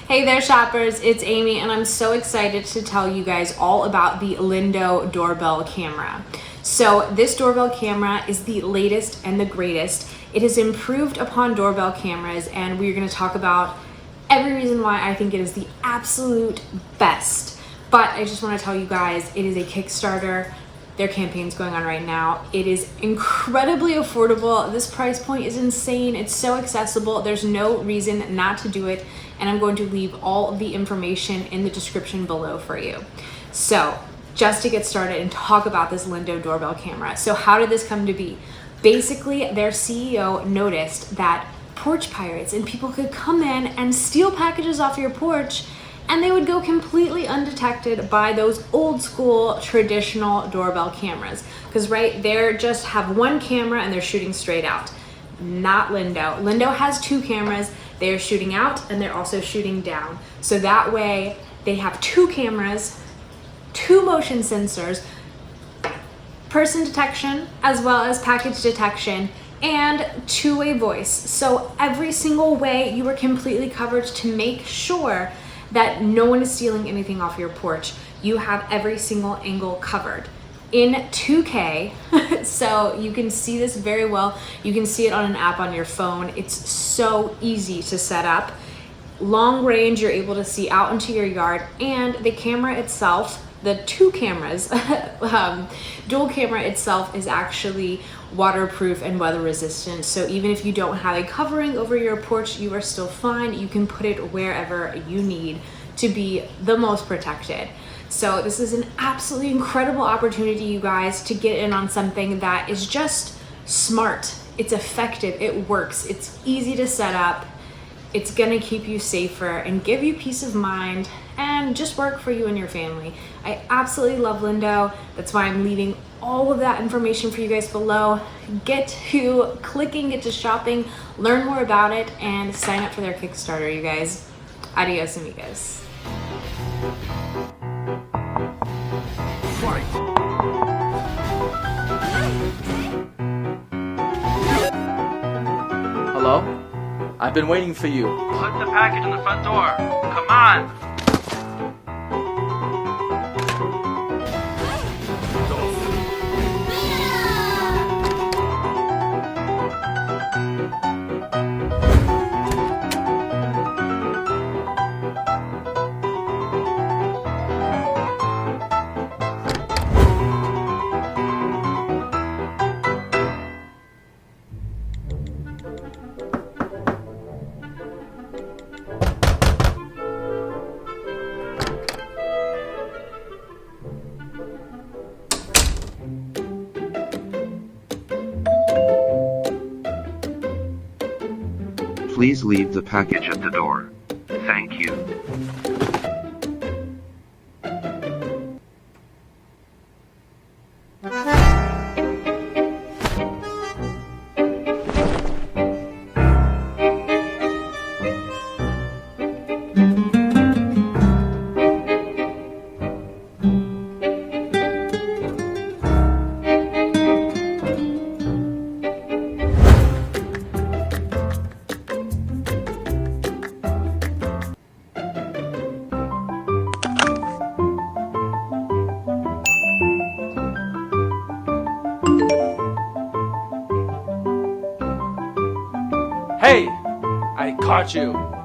Hey there shoppers, it's Amy and I'm so excited to tell you guys all about the LINDO doorbell camera. So this doorbell camera is the latest and the greatest. It has improved upon doorbell cameras and we're going to talk about every reason why I think it is the absolute best. But I just want to tell you guys, it is a Kickstarter. Their campaign's going on right now. It is incredibly affordable. This price point is insane. It's so accessible. There's no reason not to do it. And I'm going to leave all of the information in the description below for you. So just to get started and talk about this LINDO doorbell camera. So how did this come to be? Basically, their CEO noticed that porch pirates and people could come in and steal packages off your porch and they would go completely undetected by those old school traditional doorbell cameras. Because right, they just have one camera and they're shooting straight out. Not LINDO. LINDO has two cameras. They're shooting out and they're also shooting down. So that way they have two cameras, two motion sensors, person detection as well as package detection, and two-way voice. So every single way you are completely covered to make sure that no one is stealing anything off your porch. You have every single angle covered in 2K. So you can see this very well. You can see it on an app on your phone. It's so easy to set up. Long range, you're able to see out into your yard, and the camera itself, the two cameras, dual camera itself is actually waterproof and weather resistant. So even if you don't have a covering over your porch, you are still fine. You can put it wherever you need to be the most protected. So this is an absolutely incredible opportunity, you guys, to get in on something that is just smart. It's effective, it works, it's easy to set up. It's gonna keep you safer and give you peace of mind and just work for you and your family. I absolutely love LINDO. That's why I'm leaving all of that information for you guys below. Get to clicking, get to shopping, learn more about it, and sign up for their Kickstarter, you guys. Adios, amigos. Hello? I've been waiting for you. Put the package in the front door. Come on! Please leave the package at the door. Thank you. Hey! I caught you.